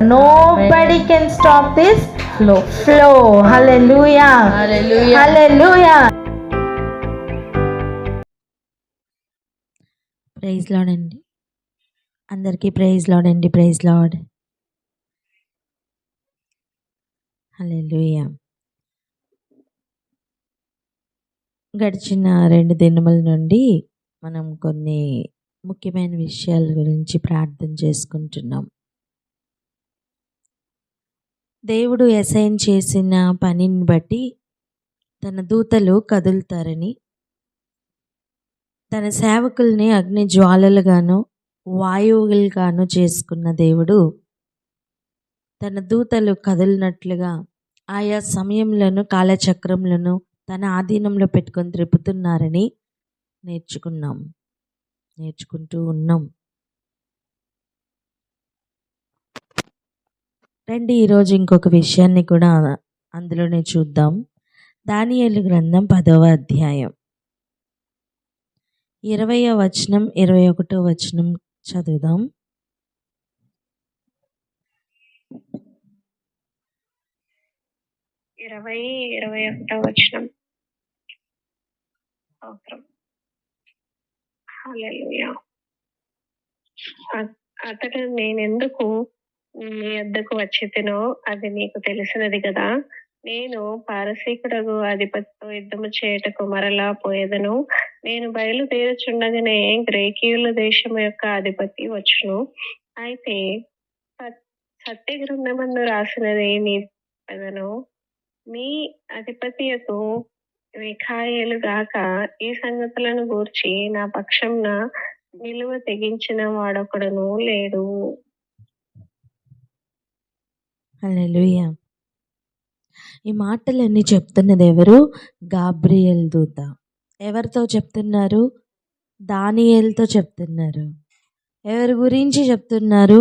Nobody can stop this flow. Hallelujah. Hallelujah. Hallelujah. Praise lord అండి. అందరికీ praise lord అండి. Praise lord. Hallelujah. గడిచిన 2 దినముల నుండి మనం కొన్ని ముఖ్యమైన విషయాల గురించి ప్రార్థన చేసుకుంటున్నాం. దేవుడు అసైన్ చేసిన పనిని బట్టి తన దూతలు కదులుతారని, తన సేవకుల్ని అగ్ని జ్వాలలుగాను వాయువులుగాను చేసుకున్న దేవుడు తన దూతలు కదిలినట్లుగా ఆయా సమయంలోను కాలచక్రములను తన ఆధీనంలో పెట్టుకొని త్రిప్పుతున్నారని నేర్చుకుంటూ ఉన్నాం. రండి ఈరోజు ఇంకొక విషయాన్ని కూడా అందులోనే చూద్దాం. దానియేలు గ్రంథం 10వ అధ్యాయం 20వ వచనం 21వ వచనం చదువుదాం. 21వ వచనం. హల్లెలూయా. అతడు నేనెందుకు నీ యొద్దకు వచ్చితినో అది నీకు తెలిసినది కదా. నేను పారసీకుడగు అధిపతితో యుద్ధము చేయుటకు మరలా పోయేదను. నేను బయలుదేరుచుండగానే గ్రేకీయుల దేశము యొక్క అధిపతి వచ్చును. అయితే సత్య గ్రంథమందు రాసినది నీ పదను. మీ అధిపతియకు మిఖాయేలు గాక ఈ సంగతులను గూర్చి నా పక్షంన నిలువ తెగించిన వాడొకడును లేడు. హల్లెలూయా. ఈ మాటలన్నీ చెప్తున్నది ఎవరు? గాబ్రియేల్ దూత. ఎవరితో చెప్తున్నారు? దానియేలుతో చెప్తున్నారు. ఎవరి గురించి చెప్తున్నారు?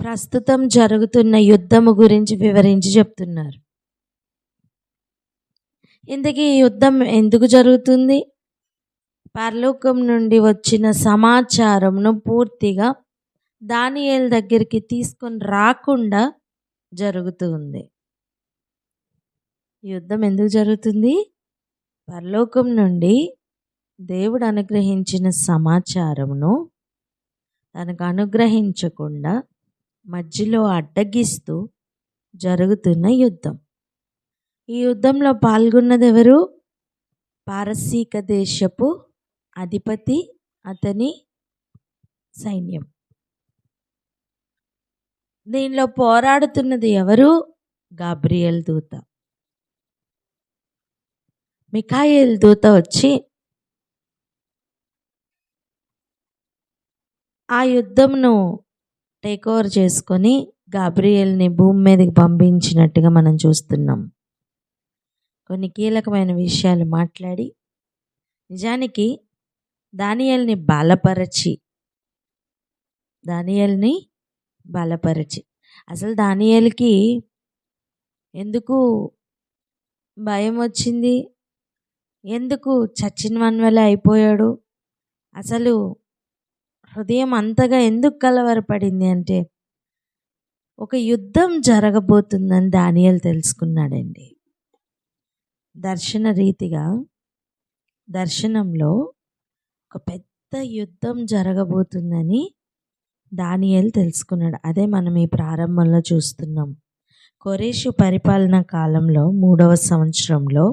ప్రస్తుతం జరుగుతున్న యుద్ధము గురించి వివరించి చెప్తున్నారు. ఇంతకీ ఈ యుద్ధం ఎందుకు జరుగుతుంది? పరలోకం నుండి వచ్చిన సమాచారంను పూర్తిగా దానియేలు దగ్గరికి తీసుకొని రాకుండా జరుగుతూ ఉంది. యుద్ధం ఎందుకు జరుగుతుంది? పరలోకం నుండి దేవుడు అనుగ్రహించిన సమాచారమును తనకు అనుగ్రహించకుండా మధ్యలో అడ్డగిస్తూ జరుగుతున్న యుద్ధం. ఈ యుద్ధంలో పాల్గొన్నది ఎవరు? పారసీక దేశపు అధిపతి, అతని సైన్యం. దీనిలో పోరాడుతున్నది ఎవరు? గాబ్రియేల్ దూత. మిఖాయేల్ దూత వచ్చి ఆ యుద్ధంను టేక్ ఓవర్ చేసుకొని గాబ్రియేల్ని భూమి మీదకి పంపించినట్టుగా మనం చూస్తున్నాం. కొన్ని కీలకమైన విషయాలు మాట్లాడి నిజానికి దానియేలుని బలపరచి అసలు దానియేలుకి ఎందుకు భయం వచ్చింది? ఎందుకు చచ్చిన వన్వలే అయిపోయాడు? అసలు హృదయం అంతగా ఎందుకు కలవరపడింది అంటే ఒక యుద్ధం జరగబోతుందని దానియేలు తెలుసుకున్నాడండి. దర్శనంలో ఒక పెద్ద యుద్ధం జరగబోతుందని దానియేలు తెలుసుకున్నాడు. అదే మనం ఈ ప్రారంభంలో చూస్తున్నాం. కోరేషు పరిపాలన కాలంలో 3వ సంవత్సరంలో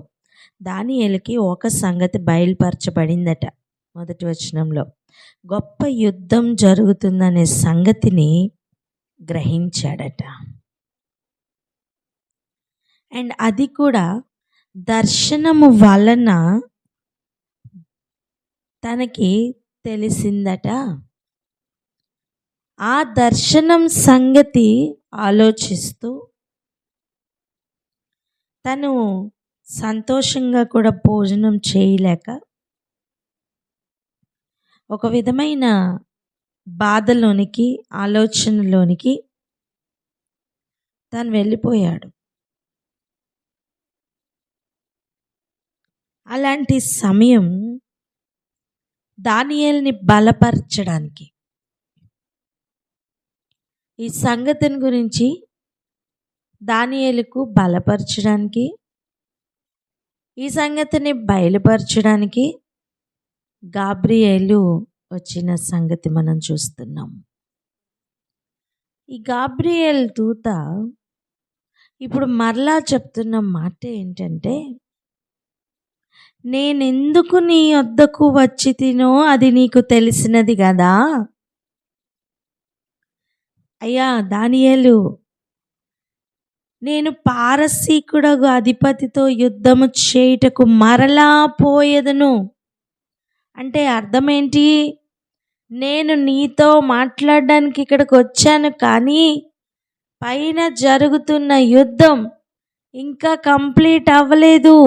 దానియేలుకి ఒక సంగతి బయలుపరచబడిందట. 1వ వచనంలో గొప్ప యుద్ధం జరుగుతుందనే సంగతిని గ్రహించాడట. అండ్ అది కూడా దర్శనము వలన తనకి తెలిసిందట. ఆ దర్శనం సంగతి ఆలోచిస్తూ తను సంతోషంగా కూడా భోజనం చేయలేక ఒక విధమైన బాధలోనికి, ఆలోచనలోనికి తను వెళ్ళిపోయాడు. అలాంటి సమయం దానియేలుని బలపరచడానికి ఈ సంగతిని గురించి దానియేలుకు బలపరచడానికి, ఈ సంగతిని బయలుపరచడానికి గాబ్రియేలు వచ్చిన సంగతి మనం చూస్తున్నాం. ఈ గాబ్రియేల్ దూత ఇప్పుడు మరలా చెప్తున్న మాట ఏంటంటే, నేనెందుకు నీ వద్దకు వచ్చి తినో అది నీకు తెలిసినది కదా. అయ్యా దానియేలు, నేను పారసీకుడగు అధిపతితో యుద్ధము చేయుటకు మరలా పోయేదను. అంటే అర్థం ఏంటి? నేను నీతో మాట్లాడడానికి ఇక్కడికి వచ్చాను, కానీ పైన జరుగుతున్న యుద్ధం ఇంకా కంప్లీట్ అవ్వలేదు,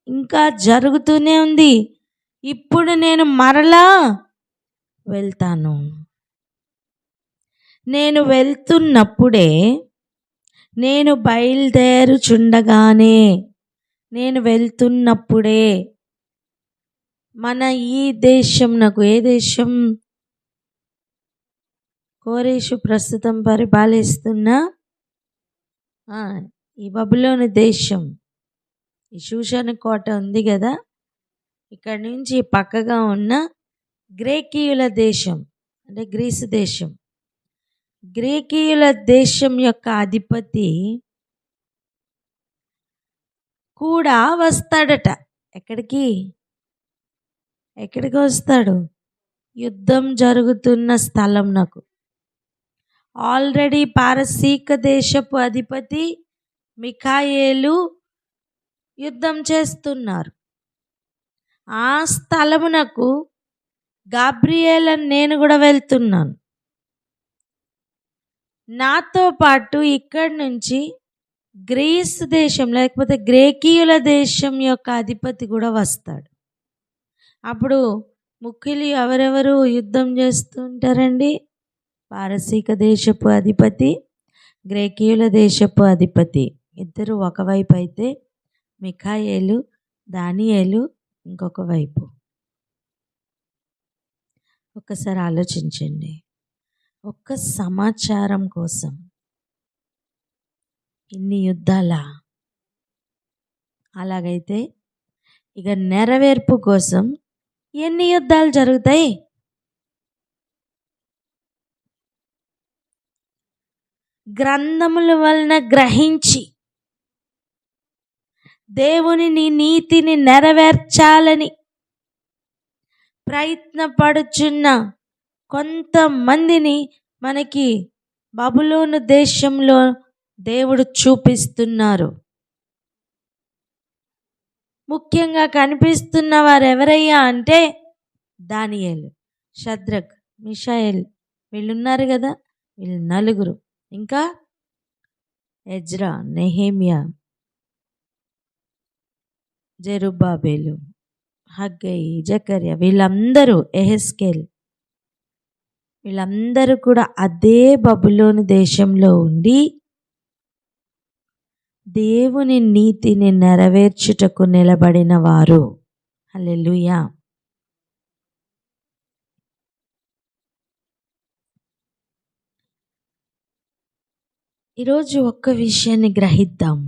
ఇంకా జరుగుతూనే ఉంది. ఇప్పుడు నేను మరలా వెళ్తాను. నేను వెళ్తున్నప్పుడే, నేను బయలుదేరుచుండగానే, నేను వెళ్తున్నప్పుడే మన ఈ దేశంనకు, ఏ దేశం? కోరేషు ప్రస్తుతం పరిపాలిస్తున్న ఈ బబులోను దేశం, ఈ షూషను కోట ఉంది కదా, ఇక్కడ నుంచి పక్కగా ఉన్న గ్రీకీయుల దేశం, అంటే గ్రీసు దేశం, గ్రీకీయుల దేశం యొక్క అధిపతి కూడా వస్తాడట. ఎక్కడికి వస్తాడు? యుద్ధం జరుగుతున్న స్థలం నాకు. ఆల్రెడీ పారసీక దేశపు అధిపతి మిఖాయేలు యుద్ధం చేస్తున్నారు. ఆ స్థలమునకు గాబ్రియేల్ నేను కూడా వెళ్తున్నాను. నాతో పాటు ఇక్కడి నుంచి గ్రీసు దేశం, లేకపోతే గ్రీకీయుల దేశం యొక్క అధిపతి కూడా వస్తాడు. అప్పుడు ముఖ్యులు ఎవరెవరు యుద్ధం చేస్తుంటారండి? పారసీక దేశపు అధిపతి, గ్రీకీయుల దేశపు అధిపతి, ఇద్దరు ఒకవైపు అయితే మిఖాయేలు, దానియేలు ఇంకొక వైపు. ఒక్కసారి ఆలోచించండి. ఒక్క సమాచారం కోసం ఇన్ని యుద్ధాలా? అలాగైతే ఇక నెరవేర్పు కోసం ఎన్ని యుద్ధాలు జరుగుతాయి? గ్రంథముల వలన గ్రహించి దేవుని నీతిని నెరవేర్చాలని ప్రయత్నపడుచున్న కొంతమందిని మనకి బబులోను దేశంలో దేవుడు చూపిస్తున్నారు. ముఖ్యంగా కనిపిస్తున్న వారు ఎవరయ్యా అంటే దానియేలు, షద్రక్, మిషాయేల్, వీళ్ళున్నారు కదా, వీళ్ళు నలుగురు. ఇంకా ఎజ్రా, నెహేమియా, జెరుబ్బాబేలు, హగ్గై, జకర్యా, వీళ్ళందరూ, ఎహెస్కేల్, వీళ్ళందరూ కూడా అదే బబులోను దేశంలో ఉండి దేవుని నీతిని నెరవేర్చుటకు నిలబడిన వారు. హల్లెలూయా. ఈరోజు ఒక్క విషయాన్ని గ్రహిద్దాం.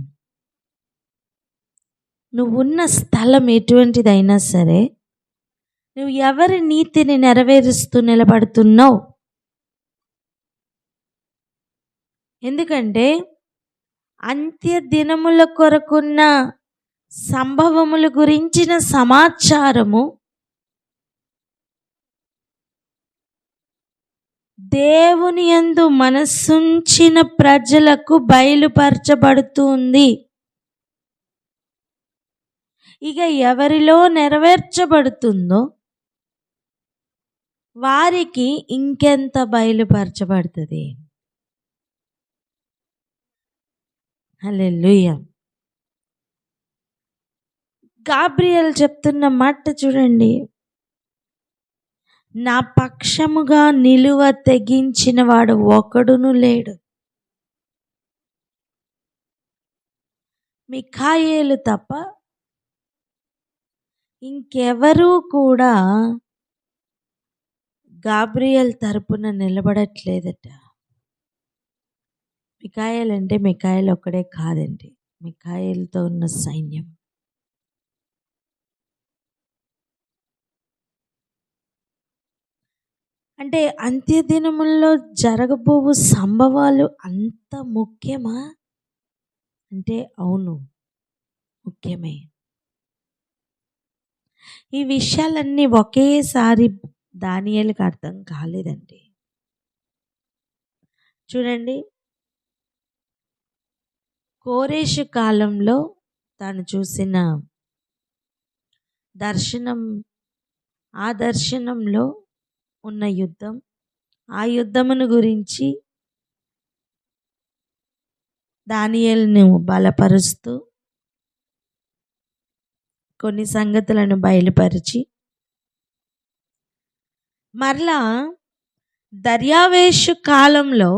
నువ్వున్న స్థలం ఎటువంటిదైనా సరే, నువ్వు ఎవరి నీతిని నెరవేరుస్తూ నిలబడుతున్నావు? ఎందుకంటే అంత్య దినముల కొరకున్న సంభవముల గురించిన సమాచారము దేవుని యందు మనస్సుంచిన ప్రజలకు బయలుపరచబడుతుంది. ఇక ఎవరిలో నెరవేర్చబడుతుందో వారికి ఇంకెంత బయలుపరచబడుతుంది. హల్లెలూయా. గాబ్రియేల్ చెప్తున్న మాట చూడండి. నా పక్షముగా నిలువ తెగించిన వాడు ఒకడును లేడు. మిఖాయేలు తప్ప ఇంకెవరూ కూడా గాబ్రియేల్ తరపున నిలబడట్లేదట. మికాయేల్ అంటే మికాయేల్ ఒక్కడే కాదండి, మికాయేల్తో ఉన్న సైన్యం. అంటే అంత్యదినముల్లో జరగబోవు సంభవాలు అంత ముఖ్యమా అంటే అవును, ముఖ్యమే. ఈ విషయాలన్నీ ఒకేసారి దానియేలుకి అర్థం కాలేదండి. చూడండి, కోరేషు కాలంలో తాను చూసిన దర్శనం, ఆ దర్శనంలో ఉన్న యుద్ధం, ఆ యుద్ధమును గురించి దానియేలును బలపరుస్తూ కొన్ని సంగతులను బయలుపరిచి, మరలా దర్యావేషు కాలంలో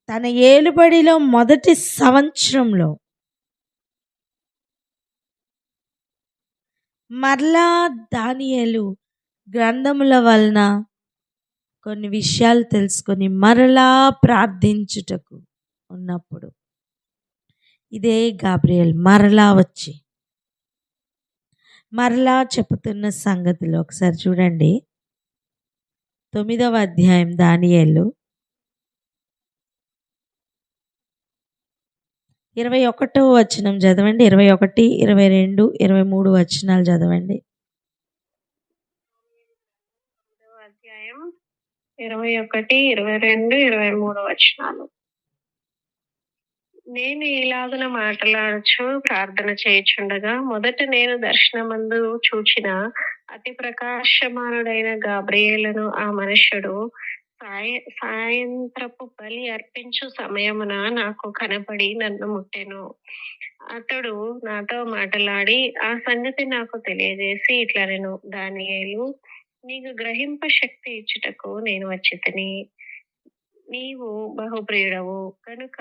తన ఏలుబడిలో మొదటి సంవత్సరంలో మరలా దానియేలు గ్రంథముల వలన కొన్ని విషయాలు తెలుసుకొని మరలా ప్రార్థించుటకు ఉన్నప్పుడు ఇదే గాబ్రియేల్ మరలా వచ్చి మరలా చెప్పుతున్న సంగతులు ఒకసారి చూడండి. 9వ అధ్యాయం దానియేలు 21వ వచనం చదవండి. 21, 22, 23 వచనాలు చదవండి. 9వ అధ్యాయం 21, 22, 23 వచనాలు. నేను ఇలాగున మాట్లాడుచు ప్రార్థన చేయుచుండగా మొదట నేను దర్శనమందు చూచిన అతి ప్రకాశమానుడైన గాబ్రియేలును ఆ మనుష్యుడు సాయంత్రపు బలి అర్పించు సమయమున నాకు కనపడి నన్ను ముట్టెను. అతడు నాతో మాట్లాడి ఆ సంగతి నాకు తెలియజేసి ఇట్లా నేను, దానియేలు, నీకు గ్రహింప శక్తి ఇచ్చుటకు నేను వచ్చితిని. నీవు బహుప్రియుడవు కనుక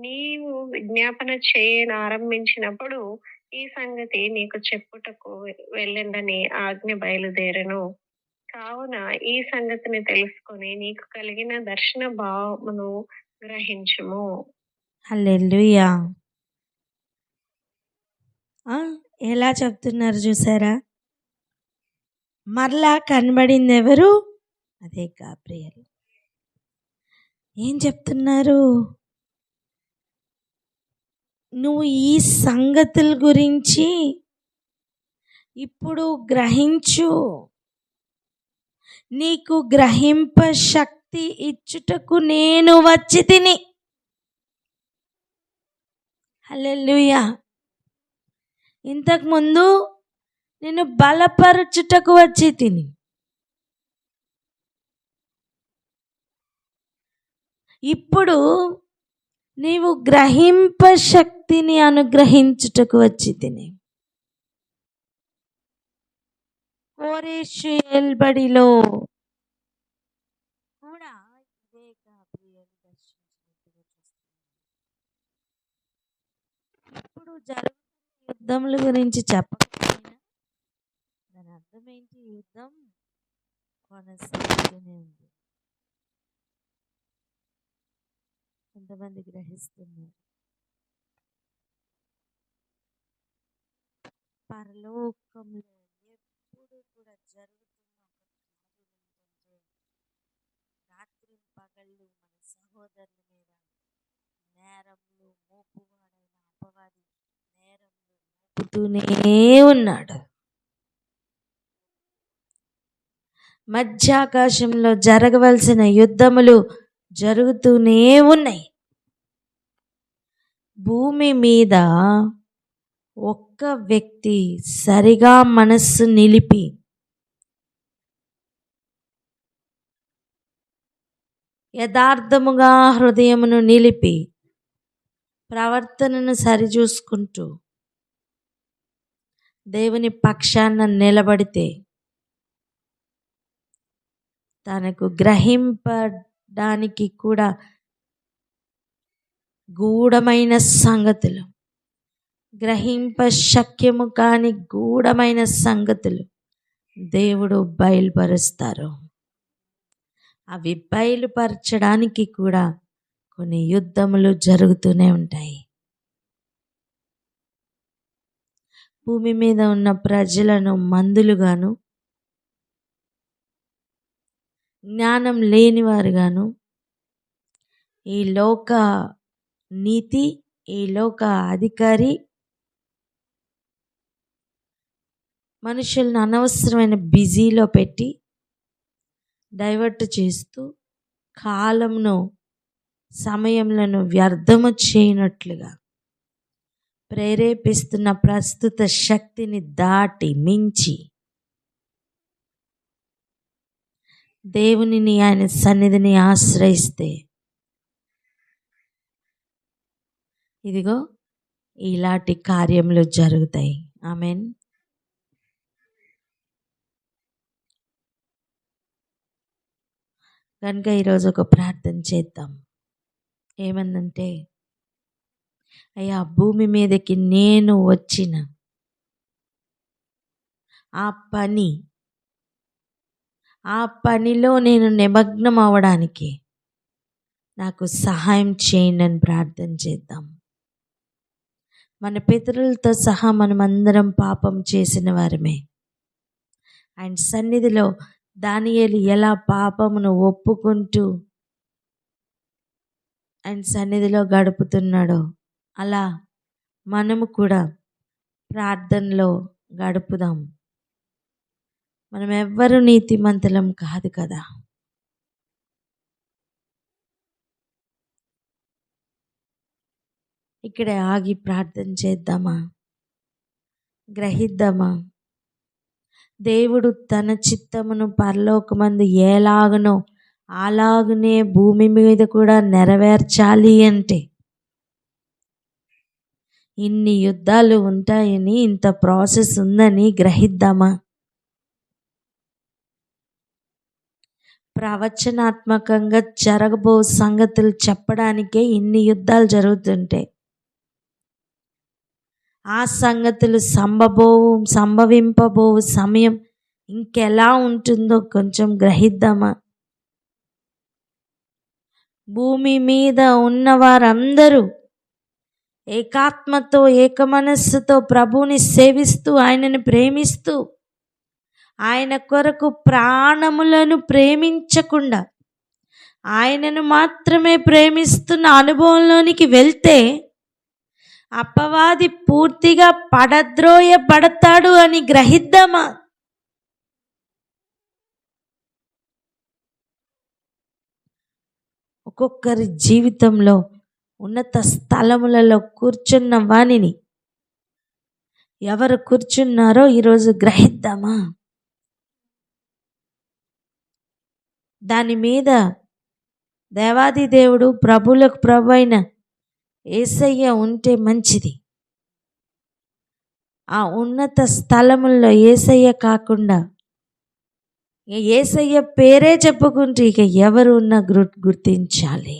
నీవు విజ్ఞాపన చేయనారంభించినప్పుడు ఈ సంగతి నీకు చెప్పుటకు వెళ్ళండని ఆజ్ఞ బయలుదేరను. కావున ఈ సంగతిని తెలుసుకొని నీకు కలిగిన దర్శన భావమును గ్రహించుము. హల్లెలూయా. ఎలా చెప్తున్నారు చూసారా? మరలా కనబడింది ఎవరు? అదే గాబ్రియేల్. ఏం చెప్తున్నారు? నువ్వు ఈ సంగతుల గురించి ఇప్పుడు గ్రహించు, నీకు గ్రహింప శక్తి ఇచ్చుటకు నేను వచ్చి తిని. హల్లెలూయా. ఇంతకుముందు నేను బలపరచుటకు వచ్చి తిని, ఇప్పుడు నీవు గ్రహింప శక్తిని అనుగ్రహించుటకు వచ్చి తిని. కోరేషు ఏల్బడిలో కూడా ఇదే గాబ్రియేలు దర్శించినట్టుగా చూస్తున్నాం. ఇప్పుడు జరుగుతున్న యుద్ధముల గురించి చెప్పకపోయినా దాని అర్థం ఏంటి? యుద్ధం కొనసాగుతూనే ఉంది. కొంతమంది గ్రహిస్తున్నారు. పరలోకంలో ఎప్పుడు కూడా జరుగుతున్న ఒక కార్యం ఏంటంటే రాత్రి పగళ్ళు మన సహోదరుల మీద నేరములు మోపువాడైన అపవాది నేరములు మోపుతూనే ఉన్నాడు. మధ్యాకాశంలో జరగవలసిన యుద్ధములు జరుగుతూనే ఉన్నాయి. భూమి మీద ఒక్క వ్యక్తి సరిగా మనస్సు నిలిపి యథార్థముగా హృదయమును నిలిపి ప్రవర్తనను సరిచూసుకుంటూ దేవుని పక్షాన నిలబడితే తనకు గ్రహింపడానికి కూడా గూఢమైన సంగతులు, గ్రహింప శక్యము కాని గూఢమైన సంగతులు దేవుడు బయలుపరుస్తారు. అవి బయలుపరచడానికి కూడా కొన్ని యుద్ధములు జరుగుతూనే ఉంటాయి. భూమి మీద ఉన్న ప్రజలను మందులుగాను, జ్ఞానం లేనివారుగాను, ఈ లోక నీతి, ఈ లోక అధికారి మనుషులను అనవసరమైన బిజీలో పెట్టి డైవర్ట్ చేస్తూ కాలంను, సమయములను వ్యర్థము చేయనట్లుగా ప్రేరేపిస్తున్న ప్రస్తుత శక్తిని దాటి మించి దేవునిని, ఆయన సన్నిధిని ఆశ్రయిస్తే ఇదిగో ఇలాంటి కార్యములు జరుగుతాయి. ఆమేన్. కనుక ఈరోజు ఒక ప్రార్థన చేద్దాం. ఏమన్నంటే, అయ్యా, భూమి మీదకి నేను వచ్చిన ఆ పనిలో నేను నిమగ్నం అవ్వడానికి నాకు సహాయం చేయండి అని ప్రార్థన చేద్దాం. మన పితరులతో సహా మనమందరం పాపం చేసిన వారమే. ఆయన సన్నిధిలో దానియేలు ఎలా పాపమును ఒప్పుకుంటూ ఆయన సన్నిధిలో గడుపుతున్నాడో అలా మనము కూడా ప్రార్థనలో గడుపుదాం. మనం ఎవ్వరు నీతిమంతులం కాదు కదా. ఇక్కడే ఆగి ప్రార్థన చేద్దామా, గ్రహిద్దామా? దేవుడు తన చిత్తమును పరలోకమందు ఎలాగనో అలాగనే భూమి మీద కూడా నెరవేర్చాలి అంటే ఇన్ని యుద్ధాలు ఉంటాయని, ఇంత ప్రాసెస్ ఉందని గ్రహిద్దామా? ప్రవచనాత్మకంగా జరగబో సంగతులు చెప్పడానికే ఇన్ని యుద్ధాలు జరుగుతుంటే ఆ సంగతులు సంభవింపబో సమయం ఇంకెలా ఉంటుందో కొంచెం గ్రహిద్దామా? భూమి మీద ఉన్న వారందరూ ఏకాత్మతో, ఏక మనస్సుతో ప్రభువుని సేవిస్తూ, ఆయనని ప్రేమిస్తూ, ఆయన కొరకు ప్రాణములను ప్రేమించకుండా ఆయనను మాత్రమే ప్రేమిస్తున్న అనుభవంలోనికి వెళ్తే అపవాది పూర్తిగా పడద్రోయబడతాడు అని గ్రహిద్దామా? ఒక్కొక్కరి జీవితంలో ఉన్నత స్థలములలో కూర్చున్న వానిని ఎవరు కూర్చున్నారో ఈరోజు గ్రహిద్దామా? దాని మీద దేవాది దేవుడు, ప్రభులకు ప్రభు అయిన యేసయ్య ఉంటే మంచిది. ఆ ఉన్నత స్థలముల్లో యేసయ్య కాకుండా యేసయ్య పేరే చెప్పుకుంటూ ఇక ఎవరు ఉన్నా గుర్తించాలి.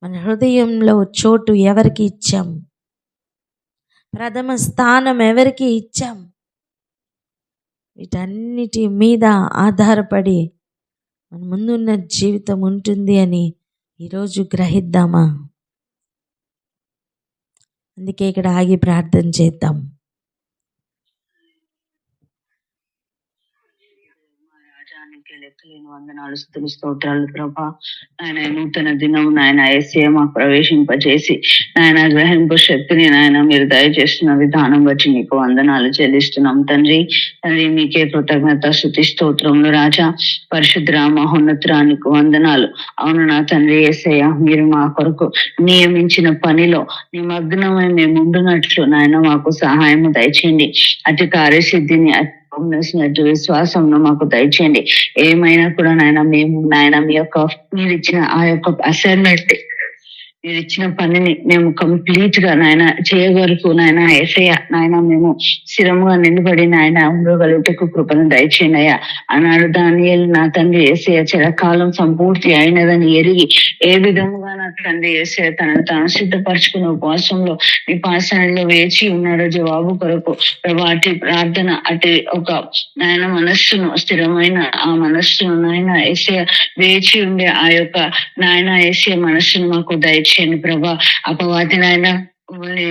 మన హృదయంలో చోటు ఎవరికి ఇచ్చాం? ప్రథమ స్థానం ఎవరికి ఇచ్చాం? వీటన్నిటి మీద ఆధారపడి మన ముందున్న జీవితం ఉంటుంది అని ఈరోజు గ్రహిద్దామా? అందుకే ఇక్కడ ఆగి ప్రార్థన చేద్దాం. లెక్కలేని వందనాలు, స్తుతులు, స్తోత్రాలు ప్రభా. ఆయన నూతన దినం నాయన యేసయ్య మాకు ప్రవేశింపజేసి నాయన గ్రహింపు శక్తిని నాయన మీరు దయచేస్తున్న విధానం బట్టి నీకు వందనాలు చెల్లిస్తున్నాం తండ్రి. తండ్రి నీకే కృతజ్ఞత, స్తుతి, స్తోత్రములు రాజా. పరిశుద్ధ మహోన్నతురానికి వందనాలు. అవును నా తండ్రి యేసయ్య, మీరు మా కొరకు నియమించిన పనిలో నిమగ్నమై మేము ఉండునట్లు నాయన మాకు సహాయము దయచేయండి. అటు కార్యసిద్ధిని, విశ్వాసం మాకు దయచేయండి. ఏమైనా కూడా నాయన మేము నాయన మీ యొక్క మీరు ఇచ్చిన ఆ యొక్క అసైన్మెంట్ మీరు ఇచ్చిన పనిని మేము కంప్లీట్ గా నాయన చేయగలుగు నాయన యేసయ్య నాయన మేము స్థిరముగా నిలబడి నాయన ఉండగలుగుటకు కృపను దయచేయండి అయ్యా. ఆనాడు దానియేలు నా తండ్రి యేసయ్య చిరకాలం సంపూర్తి అయినదని ఎరిగి ఏ విధముగా నా తండ్రి యేసయ్య తనను తాను సిద్ధపరచుకుని ఉపవాసంలో నీ పాసనలో వేచి ఉన్నాడో జవాబు కొరకు ప్రభా అటు ప్రార్థన అటు ఒక నాయన మనస్సును స్థిరమైన ఆ మనస్సును నాయన యేసయ్య వేచి ఉండే ఆ యొక్క నాయన యేసయ్య మనస్సును మాకు దయచేయండి ప్రభా. అపవాది నాయన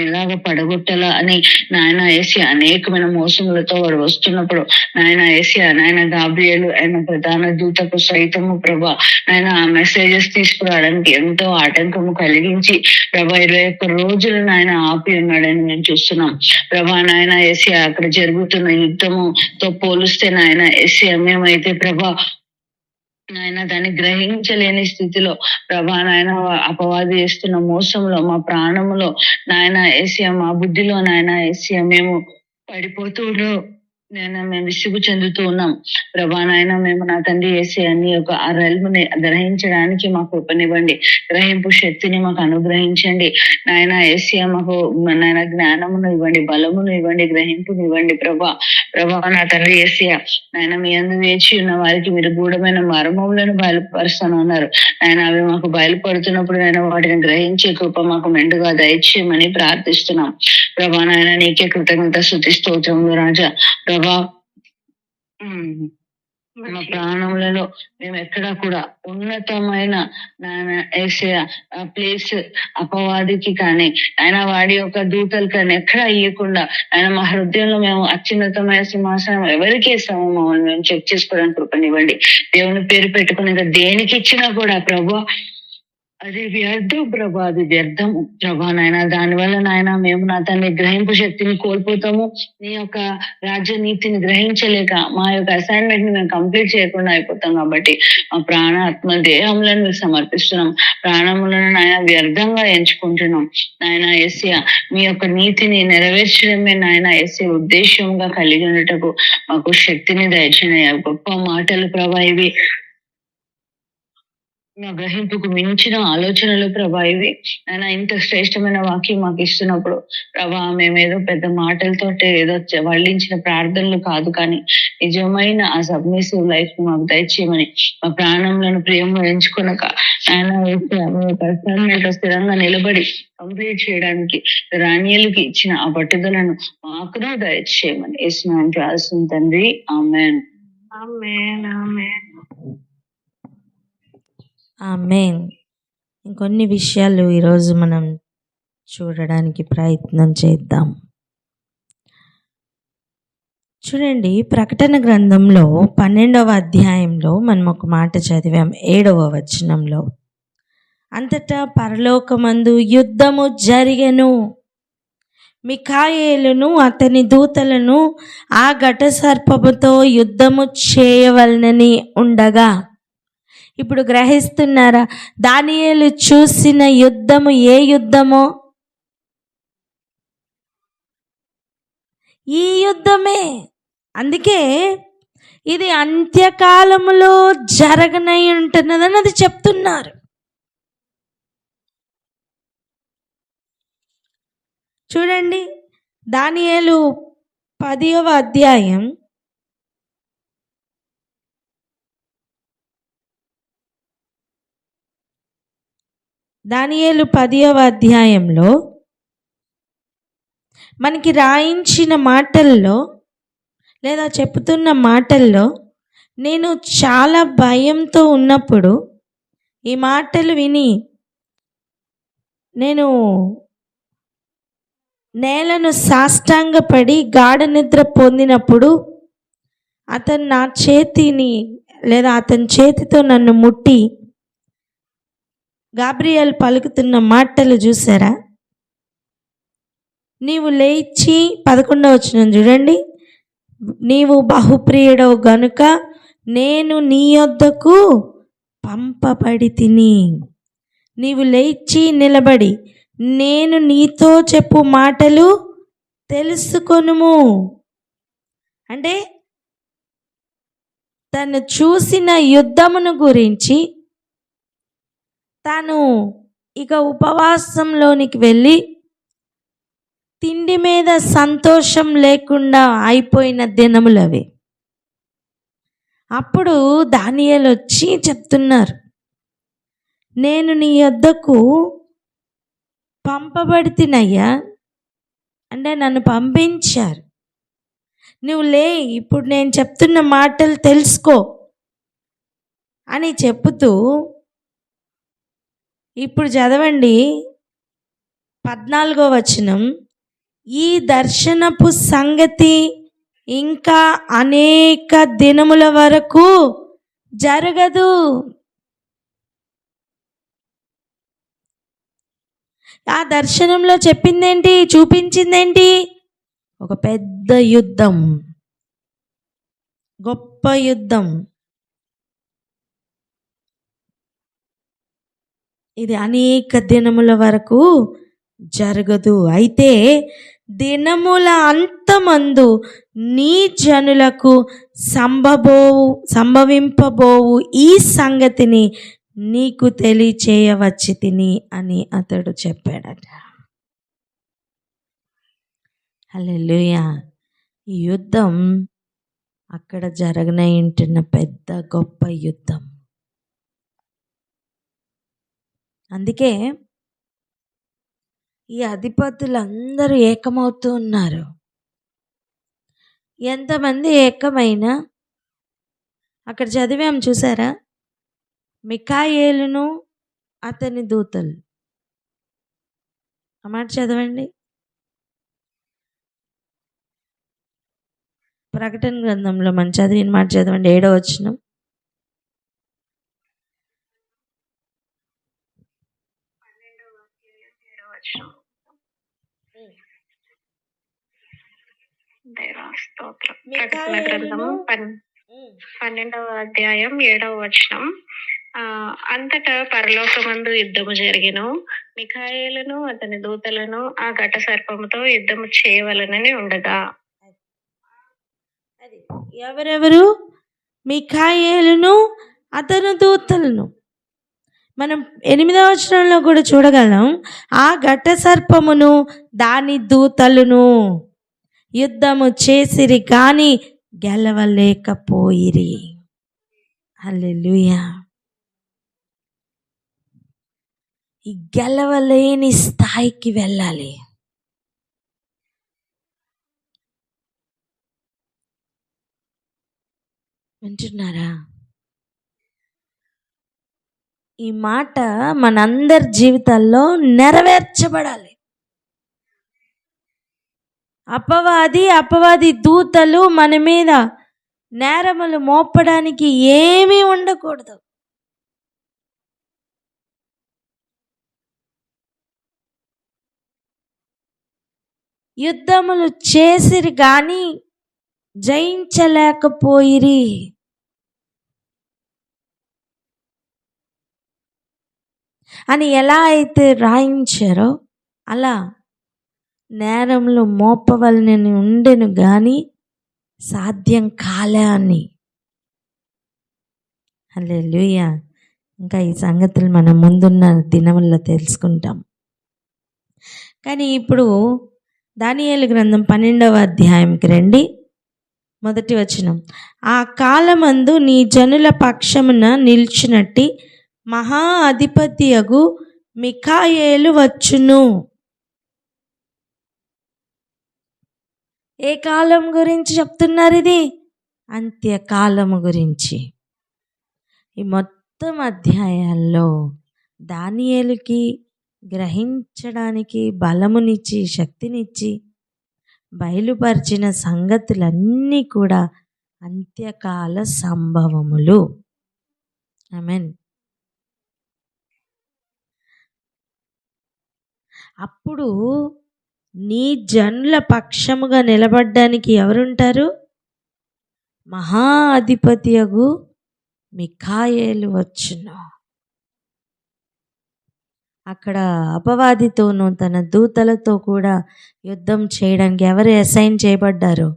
ఎలాగ పడగొట్టాలా అని నాయన యేసయ్య అనేకమైన మోసములతో వాడు వస్తున్నప్పుడు నాయన యేసయ్య నాయన గాబ్రియేలు ఆయన ప్రధాన దూతకు సైతము ప్రభా నాయన ఆ మెసేజెస్ తీసుకురావడానికి ఎంతో ఆటంకము కలిగించి ప్రభా 21 రోజులు నాయన ఆపి ఉన్నాడని మేము చూస్తున్నాం ప్రభా. నాయన యేసయ్య అక్కడ జరుగుతున్న యుద్ధముతో పోలిస్తే నాయన యేసయ్య మేమైతే ప్రభా నాయన దాన్ని గ్రహించలేని స్థితిలో ప్రభా నాయన అపవాది చేస్తున్న మోసంలో మా ప్రాణములో నాయన యేసయ్య మా బుద్ధిలో నాయన యేసయ్య మేము పడిపోతూ మేము విసుగు చెందుతూ ఉన్నాం ప్రభా. నాయన మేము నా తండ్రి యేసయ్య నీ యొక్క ఆ రెల్మ్ని గ్రహించడానికి మాకు కృపనివ్వండి, గ్రహింపు శక్తిని మాకు అనుగ్రహించండి నాయన యేసయ్య. మాకు నాయన జ్ఞానమును ఇవ్వండి, బలమును ఇవ్వండి, గ్రహింపును ఇవ్వండి ప్రభా. నా తండ్రి యేసయ్య నాయన మీ అందు వేచి ఉన్న వారికి మీరు గూఢమైన మర్మములను బయలుపరుస్తానన్నారు నాయన. అవి మాకు బయలుపడుతున్నప్పుడు నాయన వాటిని గ్రహించే కృప మాకు మెండుగా దయచేయమని ప్రార్థిస్తున్నాం ప్రభా. నాయన నీకే కృతజ్ఞత స్తుతి స్తోత్రములు రాజా ప్రభా. మా ప్రాణములలో మేము ఎక్కడా కూడా ఉన్నతమైన నాయన యేసయ్య ప్లేస్ అపవాదికి కానీ ఆయన వాడి యొక్క దూతలు కానీ ఎక్కడా ఇవ్వకుండా ఆయన మా హృదయంలో మేము అత్యున్నతమైన సింహాసనం ఎవరికి ఇస్తామో మమ్మల్ని మేము చెక్ చేసుకోవడానికి కృపనివ్వండి. దేవుని పేరు పెట్టుకుని ఇంకా దేనికి ఇచ్చినా కూడా ప్రభా అది వ్యర్థం ప్రభా, అది వ్యర్థం ప్రభా నాయన. దానివల్ల నాయన మేము నా తండ్రి గ్రహింపు శక్తిని కోల్పోతాము, నీ యొక్క రాజ్య నీతిని గ్రహించలేక మా యొక్క అసైన్మెంట్ ని మేము కంప్లీట్ చేయకుండా అయిపోతాం. కాబట్టి మా ప్రాణ ఆత్మ దేహములను మీకు సమర్పిస్తున్నాం, ప్రాణములను నాయన వ్యర్థంగా ఎంచుకుంటున్నాం నాయన యేసయ్య. మీ యొక్క నీతిని నెరవేర్చడమే నాయన యేసయ్య ఉద్దేశంగా కలిగి ఉండటకు మాకు శక్తిని దయచేయండి. గొప్ప మాటలు ప్రభా ఇవి, నా గ్రహింపుకు మించిన ఆలోచనలు ప్రభా ఇవి నాయన. ఇంత శ్రేష్టమైన వాక్యం మాకు ఇస్తున్నప్పుడు ప్రభా మేమేదో పెద్ద మాటలతో ఏదో వల్లించిన ప్రార్థనలు కాదు, కానీ నిజమైన ఆ సబ్మిసివ్ లైఫ్ మాకు దయచేయమని మా ప్రాణంలను ప్రియంగా ఎంచుకునక ఆయన స్థిరంగా నిలబడి కంప్లీట్ చేయడానికి రాణియలకి ఇచ్చిన ఆ పట్టుదలను మాకును దయచేయమని యేసునామమున ప్రార్థిస్తున్నాం తండ్రి, ఆమేన్. ఆమేన్. ఆమేన్. ఆమేన్. ఇంకొన్ని విషయాలు ఈరోజు మనం చూడడానికి ప్రయత్నం చేద్దాం. చూడండి, ప్రకటన గ్రంథంలో 12వ అధ్యాయంలో మనం ఒక మాట చదివాం 7వ వచనంలో. అంతటా పరలోకమందు యుద్ధము జరిగెను, మిఖాయేలును అతని దూతలను ఆ ఘట సర్పముతో యుద్ధము చేయవలనని ఉండగా. ఇప్పుడు గ్రహిస్తున్నారా దానియేలు చూసిన యుద్ధము ఏ యుద్ధమో? ఈ యుద్ధమే. అందుకే ఇది అంత్యకాలములో జరగనై ఉంటున్నదని అది చెప్తున్నారు. చూడండి, దానియేలు 10వ అధ్యాయం 10వ అధ్యాయంలో మనకి రాయించిన మాటల్లో లేదా చెప్తున్న మాటల్లో నేను చాలా భయంతో ఉన్నప్పుడు ఈ మాటలు విని నేను నేలను సాష్టాంగపడి గాఢ నిద్ర పొందినప్పుడు అతను నా చేతిని లేదా అతని చేతితో నన్ను ముట్టి గాబ్రియేల్ పలుకుతున్న మాటలు చూసారా? నీవు లేచి 11వ వచనం చూడండి, నీవు బహుప్రియుడవు గనుక నేను నీ యొద్దకు పంపబడి తిని. నీవు లేచి నిలబడి నేను నీతో చెప్పు మాటలు తెలుసుకొనుము. అంటే తను చూసిన యుద్ధమును గురించి తాను ఇక ఉపవాసంలోనికి వెళ్ళి తిండి మీద సంతోషం లేకుండా అయిపోయిన దినములు అవి. అప్పుడు దానియేలు వచ్చి చెప్తున్నారు, నేను నీ యొద్దకు పంపబడితినయ్యా, అంటే నన్ను పంపించారు, నువ్వు లే, ఇప్పుడు నేను చెప్తున్న మాటలు తెలుసుకో అని చెప్పుతూ, ఇప్పుడు చదవండి 14వ వచనం, ఈ దర్శనపు సంగతి ఇంకా అనేక దినముల వరకు జరగదు. ఆ దర్శనంలో చెప్పిందేంటి, చూపించిందేంటి? ఒక పెద్ద యుద్ధం, గొప్ప యుద్ధం. ఇది అనేక దినముల వరకు జరగదు. అయితే దినముల అంతమందు నీ జనులకు సంభవింపబోవు ఈ సంగతిని నీకు తెలియచేయవచ్చి తిని అని అతడు చెప్పాడట. హల్లెలూయా. ఈ యుద్ధం అక్కడ జరగనయింటున్న పెద్ద గొప్ప యుద్ధం. అందుకే ఈ అధిపతులందరూ ఏకమవుతూ ఉన్నారు. ఎంతమంది ఏకమైనా అక్కడ చదివాం చూసారా, మిఖాయేలును అతని దూతలు. ఆ మాట చదవండి, ప్రకటన గ్రంథంలో మనం చదివిన మాట చదవండి, 7వ వచనం. స్తోత్రం. ప్రకటన గ్రంథము 12వ అధ్యాయం 7వ వచనం. అంతటా పరలోకమందు యుద్ధము జరిగెను. మిఖాయేలును అతని దూతలను ఆ ఘట సర్పముతో యుద్ధము చేయవలనని ఉండగా. ఎవరెవరు? మిఖాయేలును అతని దూతలను. మనం 8వ వచనంలో కూడా చూడగలం, ఆ ఘట సర్పమును దాని దూతలను యుద్ధము చేసిరి కానీ గెలవలేకపోయిరి. హల్లెలూయా. ఈ గెలవలేని స్థాయికి వెళ్ళాలి. వింటున్నారా? ఈ మాట మనందరి జీవితాల్లో నెరవేర్చబడాలి. అపవాది దూతలు మన మీద నేరములు మోపడానికి ఏమీ ఉండకూడదు. యుద్ధములు చేసిరి కానీ జయించలేకపోయిరి. అని ఎలా అయితే రాయించారో అలా నేరంలో మోపవలనని ఉండెను కానీ సాధ్యం కాలే అని. హల్లెలూయా. ఇంకా ఈ సంగతులు మనం ముందున్న దినముల్లో తెలుసుకుంటాం. కానీ ఇప్పుడు దానియేలు గ్రంథం 12వ అధ్యాయంకి రండి. 1వ వచనం. ఆ కాలమందు నీ జనుల పక్షమున నిల్చునట్టి మహా అధిపతియగు మిఖాయేలు వచ్చును. ఏ కాలం గురించి చెప్తున్నారు? ఇది అంత్యకాలము గురించి. ఈ మొత్తం అధ్యాయాల్లో దానియేలుకి గ్రహించడానికి బలమునిచ్చి శక్తినిచ్చి బయలుపరిచిన సంగతులన్నీ కూడా అంత్యకాల సంభవములు. ఆమేన్. అప్పుడు నీ జనుల పక్షముగా నిలబడ్డానికి ఎవరుంటారు? మహా అధిపతియగు మిఖాయేలు వచ్చును. అక్కడ అపవాదితోనూ తన దూతలతో కూడా యుద్ధం చేయడానికి ఎవరు అసైన్ చేయబడ్డారు?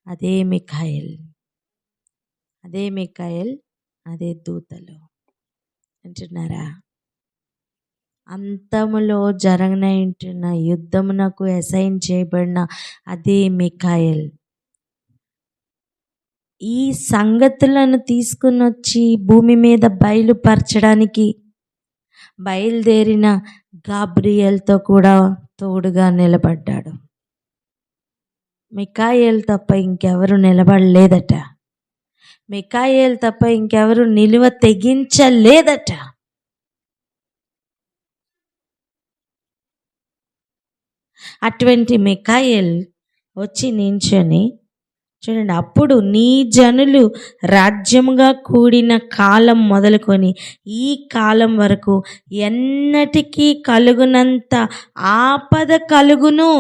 అదే మిఖాయేల్, అదే దూతలు. అంటున్నారా? అంతములో జరగనైంటున్న యుద్ధమునకు అసైన్ చేయబడిన అదే మిఖాయేల్ ఈ సంగతులను తీసుకుని వచ్చి భూమి మీద బయలుపరచడానికి బయలుదేరిన గాబ్రియేల్తో కూడా తోడుగా నిలబడ్డాడు. మిఖాయేల్ తప్ప ఇంకెవరు నిలబడలేదట. మిఖాయేల్ తప్ప ఇంకెవరు నిలువ తెగించలేదట. అటువంటి మిఖాయేల్ వచ్చి నించొని చూడండి, అప్పుడు నీ జనులు రాజ్యముగా కూడిన కాలం మొదలుకొని ఈ కాలం వరకు ఎన్నటికీ కలుగునంత ఆపద కలుగును.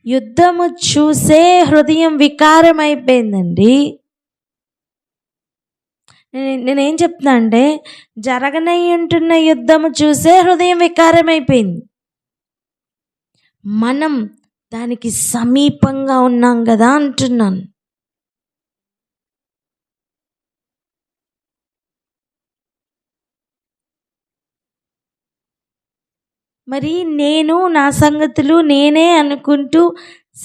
యుద్ధము చూసే హృదయం వికారమైపోయిందండి. నేనేం చెప్తున్నా అంటే జరగనై ఉంటున్న యుద్ధము చూసే హృదయం వికారమైపోయింది. మనం దానికి సమీపంగా ఉన్నాం కదా అంటున్నాను. మరి నేను నా సంగతులు నేనే అనుకుంటూ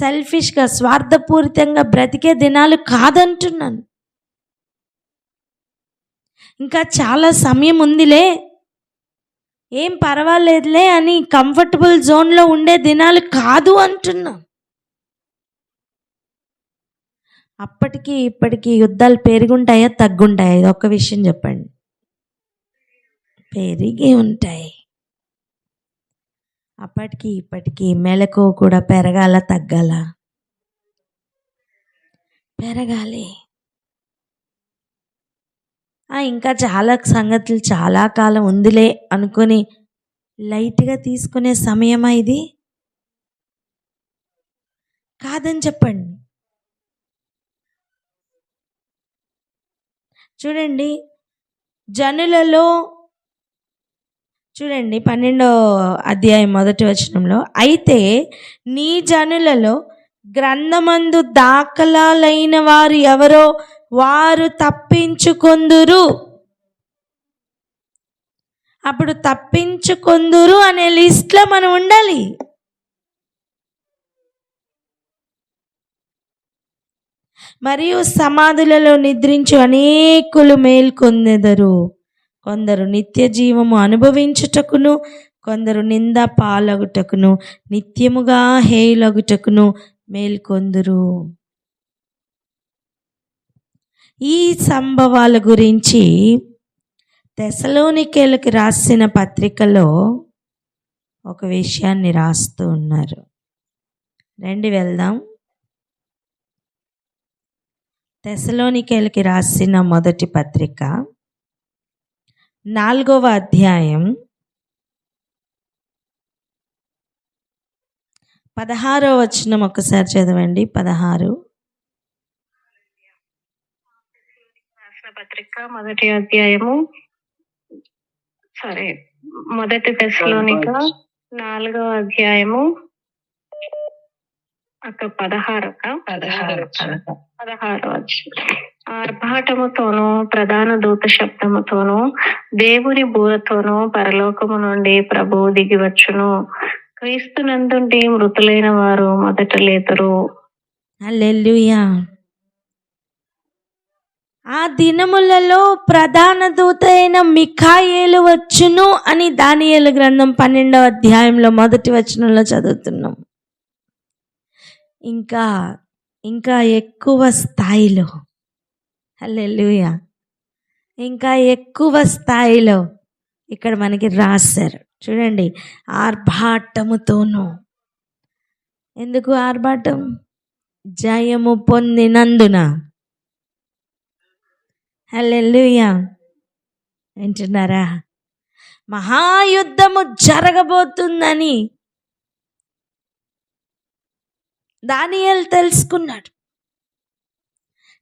సెల్ఫిష్గా స్వార్థపూరితంగా బ్రతికే దినాలు కాదంటున్నాను. ఇంకా చాలా సమయం ఉందిలే, ఏం పర్వాలేదులే అని కంఫర్టబుల్ జోన్లో ఉండే దినాలు కాదు అంటున్నా. అప్పటికి ఇప్పటికీ యుద్ధాలు పెరుగుంటాయా తగ్గుంటాయా? ఇది ఒక్క విషయం చెప్పండి. పెరిగి ఉంటాయి. అప్పటికి ఇప్పటికీ మెలకువ కూడా పెరగాల తగ్గాల? పెరగాలి. ఇంకా చాలా సంగతులు చాలా కాలం ఉందిలే అనుకొని లైట్గా తీసుకునే సమయమా ఇది? కాదని చెప్పండి. చూడండి, జనులలో చూడండి 12వ అధ్యాయం 1వ వచనంలో, అయితే నీ జనులలో గ్రంథమందు దాఖలాలైన వారు ఎవరో వారు తప్పించుకొందురు. అప్పుడు తప్పించుకొందురు అనే లిస్ట్లో మనం ఉండాలి. మరియు సమాధులలో నిద్రించు అనేకులు మేల్కొందెదరు. కొందరు నిత్య జీవము అనుభవించుటకును, కొందరు నింద పాలగుటకును, నిత్యముగా హేయులగుటకును మేల్కొందురు. ఈ సంభవాల గురించి తెస్సలోనికేయులకు రాసిన పత్రికలో ఒక విషయాన్ని రాస్తూ ఉన్నారు. రండి వెళ్దాం. తెస్సలోనికేయులకు రాసిన మొదటి పత్రిక 4వ అధ్యాయం 16వ వచనం ఒకసారి చదవండి. 16. పత్రిక మొదటి అధ్యాయము మొదటి తెస్సలోనిక 4వ అధ్యాయము 16 ఆర్భాటముతోనూ ప్రధాన దూత శబ్దముతోనూ దేవుని బూరతోనూ పరలోకము నుండి ప్రభువు దిగివచ్చును. క్రీస్తునందుండి మృతులైన వారు మొదట లేతురు. హల్లెలూయా. ఆ దినములలో ప్రధాన దూత అయిన మిఖాయేలు వచ్చును అని దానియేలు గ్రంథం 12వ అధ్యాయంలో 1వ వచనంలో చదువుతున్నాం. ఇంకా ఎక్కువ స్థాయిలో, హల్లెలూయా, ఇంకా ఎక్కువ స్థాయిలో ఇక్కడ మనకి రాశారు. చూడండి, ఆర్భాటముతోనూ. ఎందుకు ఆర్భాటం? జయము పొందినందున. హల్లెలూయా. వింటున్నారా? మహాయుద్ధము జరగబోతుందని దానియేలు తెలుసుకున్నాడు.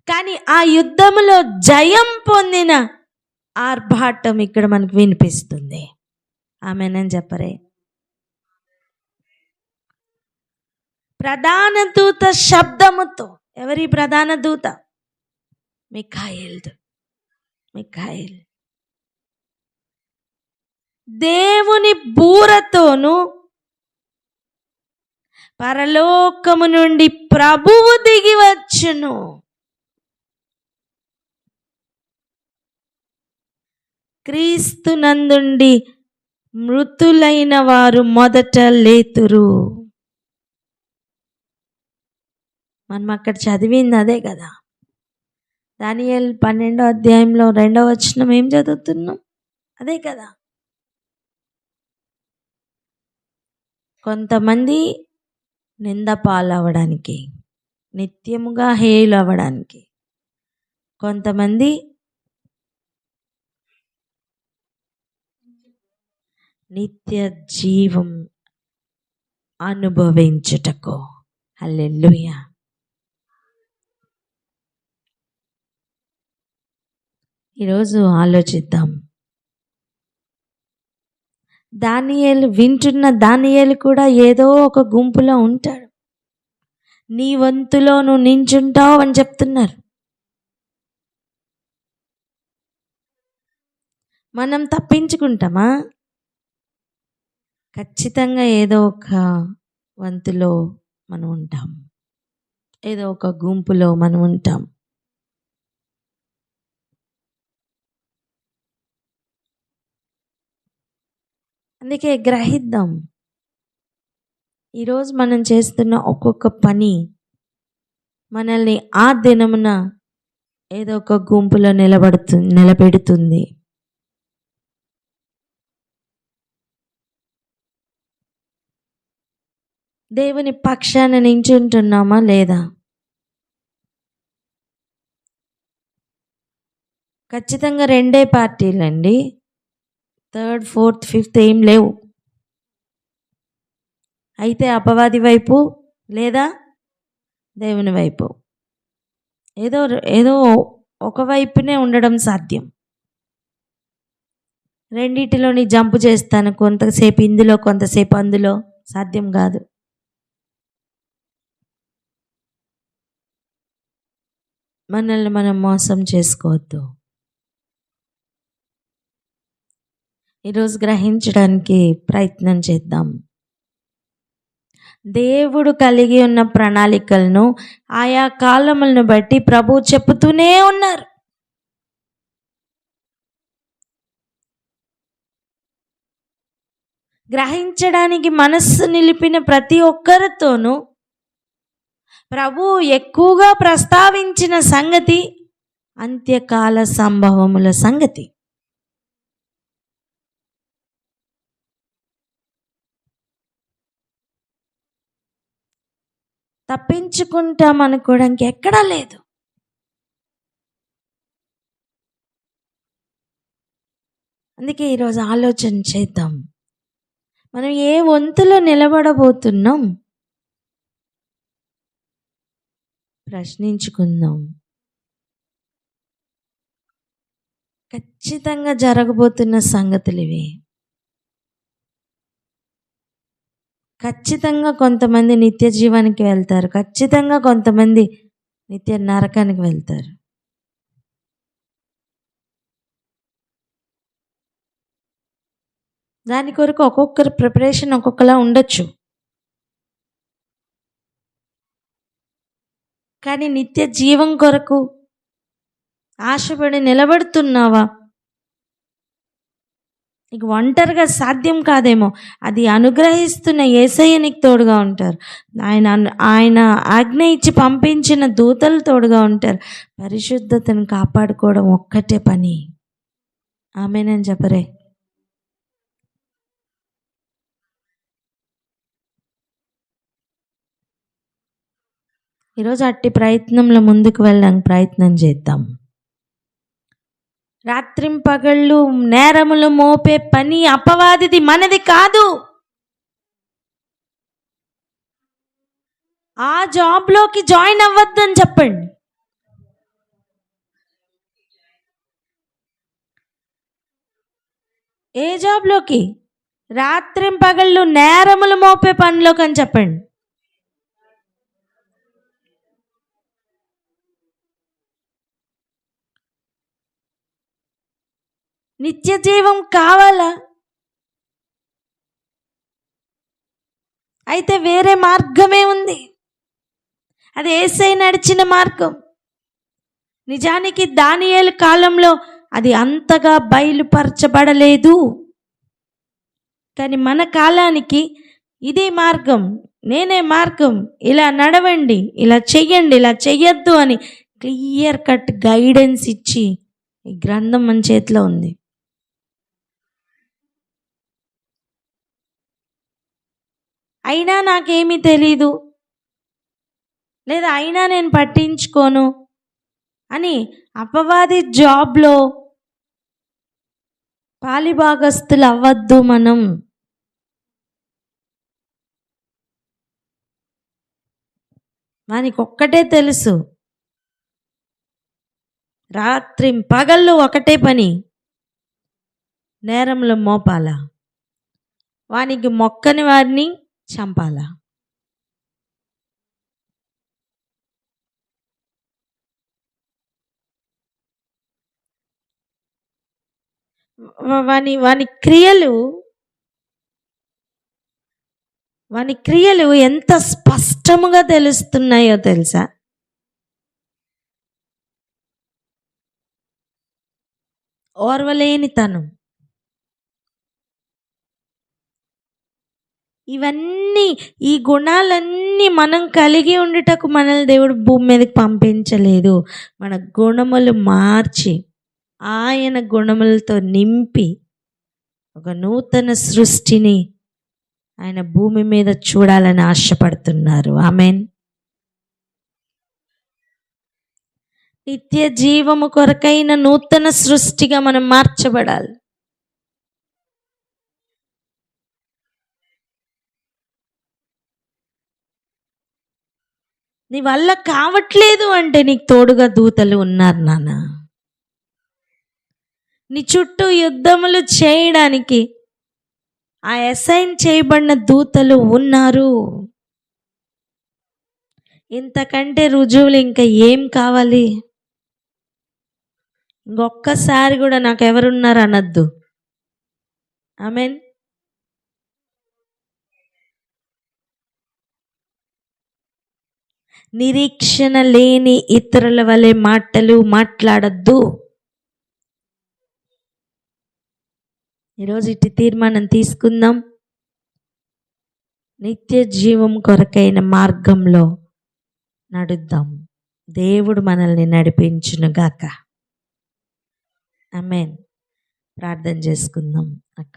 కానీ ఆ యుద్ధములో జయం పొందిన ఆర్భాటం ఇక్కడ మనకు వినిపిస్తుంది. ఆమేనని చెప్పరే? ప్రధాన దూత శబ్దముతో. ఎవరి ప్రధాన దూత? మిఖాయేలు. మిఖాయేల్ దేవుని బూరతోను పరలోకము నుండి ప్రభువు దిగి వచ్చును. క్రీస్తునందుండి మృతులైన వారు మొదట లేతురు. మనం అక్కడ చదివింది అదే కదా. దానియేలు 12వ అధ్యాయంలో 2వ వచనం ఏం చదువుతున్నాం? అదే కదా. కొంతమంది నింద పాలవడానికి, నిత్యముగా హేయులు అవ్వడానికి, కొంతమంది నిత్య జీవం అనుభవించుటకు. హల్లెలూయా. ఈరోజు ఆలోచిద్దాం. దానియేలు వింటున్న దానియేలు కూడా ఏదో ఒక గుంపులో ఉంటాడు. నీ వంతులో నువ్వు నించుంటావు అని చెప్తున్నారు. మనం తప్పించుకుంటామా? ఖచ్చితంగా ఏదో ఒక వంతులో మనం ఉంటాం, ఏదో ఒక గుంపులో మనం ఉంటాం. అందుకే గ్రహిద్దాం. ఈరోజు మనం చేస్తున్న ఒక్కొక్క పని మనల్ని ఆ దినమున ఏదో ఒక గుంపులో నిలబెడుతుంది. దేవుని పక్షాన నించుంటున్నామా లేదా? ఖచ్చితంగా 2 పార్టీలండి. 3rd, 4th, 5th ఏం లేవు. అయితే అపవాది వైపు లేదా దేవుని వైపు ఏదో ఒక వైపునే ఉండడం సాధ్యం. రెండిటిలోని జంపు చేస్తాను, కొంతసేపు ఇందులో కొంతసేపు అందులో, సాధ్యం కాదు. మనల్ని మనం మోసం చేసుకోవద్దు. ఈరోజు గ్రహించడానికి ప్రయత్నం చేద్దాం. దేవుడు కలిగి ఉన్న ప్రణాళికలను ఆయా కాలములను బట్టి ప్రభువు చెప్పుతూనే ఉన్నారు. గ్రహించడానికి మనస్సు నిలిపిన ప్రతి ఒక్కరితోనూ ప్రభువు ఎక్కువగా ప్రస్తావించిన సంగతి అంత్యకాల సంభవముల సంగతి. తప్పించుకుంటాం అనుకోవడానికి ఎక్కడా లేదు. అందుకే ఈరోజు ఆలోచన చేద్దాం. మనం ఏ వంతులో నిలబడబోతున్నాం ప్రశ్నించుకుందాం. ఖచ్చితంగా జరగబోతున్న సంగతులు ఇవి. ఖచ్చితంగా కొంతమంది నిత్య జీవానికి వెళ్తారు, ఖచ్చితంగా కొంతమంది నిత్య నరకానికి వెళ్తారు. దాని కొరకు ఒక్కొక్కరి ప్రిపరేషన్ ఒక్కొక్కలా ఉండొచ్చు. కానీ నిత్య జీవం కొరకు ఆశపడి నిలబడుతున్నావా? నీకు ఒంటరిగా సాధ్యం కాదేమో, అది అనుగ్రహిస్తున్న యేసయ్య నీకు తోడుగా ఉంటారు. ఆయన ఆజ్ఞ ఇచ్చి పంపించిన దూతలు తోడుగా ఉంటారు. పరిశుద్ధతను కాపాడుకోవడం ఒక్కటే పని. ఆమేనని చెప్పరే. ఈరోజు అట్టి ప్రయత్నంలో ముందుకు వెళ్ళడానికి ప్రయత్నం చేద్దాం. రాత్రింపగళ్ళు నేరములు మోపే పని అపవాదిది, మనది కాదు. ఆ జాబ్లోకి జాయిన్ అవ్వద్దని చెప్పండి. ఏ జాబ్లోకి? రాత్రింపగళ్ళు నేరములు మోపే పనిలోకి అని చెప్పండి. నిత్య జీవం కావాలా? అయితే వేరే మార్గమే ఉంది. అది యేసయ్య నడిచిన మార్గం. నిజానికి దానియేలు కాలంలో అది అంతగా బయలుపరచబడలేదు. కానీ మన కాలానికి ఇదే మార్గం, నేనే మార్గం, ఇలా నడవండి, ఇలా చెయ్యండి, ఇలా చెయ్యొద్దు అని క్లియర్ కట్ గైడెన్స్ ఇచ్చి ఈ గ్రంథం మన చేతిలో ఉంది. అయినా నాకేమీ తెలీదు, లేదా అయినా నేను పట్టించుకోను అని అపవాది జాబ్లో పాలిభాగస్తులు అవ్వద్దు మనం. వానికి ఒక్కటే తెలుసు, రాత్రి పగళ్ళు ఒకటే పని, నేరంలో మోపాల, వానికి మొక్కని వారిని చంపాల. వాని క్రియలు ఎంత స్పష్టముగా తెలుస్తున్నాయో తెలుసా? ఓర్వలేనితనం, ఇవన్నీ, ఈ గుణాలన్నీ మనం కలిగి ఉండుటకు మనల్ని దేవుడు భూమి మీదకి పంపించలేదు. మన గుణములు మార్చి ఆయన గుణములతో నింపి ఒక నూతన సృష్టిని ఆయన భూమి మీద చూడాలని ఆశపడుతున్నారు. ఆమేన్. నిత్య జీవము కొరకైన నూతన సృష్టిగా మనం మార్చబడాలి. నీ వల్ల కావట్లేదు అంటే నీకు తోడుగా దూతలు ఉన్నారు నాన్న. నీ చుట్టూ యుద్ధములు చేయడానికి ఆ అసైన్ చేయబడిన దూతలు ఉన్నారు. ఇంతకంటే రుజువులు ఇంకా ఏం కావాలి? ఇంకొక్కసారి కూడా నాకు ఎవరున్నారు అనద్దు. ఆమేన్. నిరీక్షణ లేని ఇతరుల వలె మాటలు మాట్లాడద్దు. ఈరోజు ఇటు తీర్మానం తీసుకుందాం. నిత్య జీవం కొరకైన మార్గంలో నడుద్దాం. దేవుడు మనల్ని నడిపించునుగాక. ఆమేన్. ప్రార్థన చేసుకుందాం అక్క.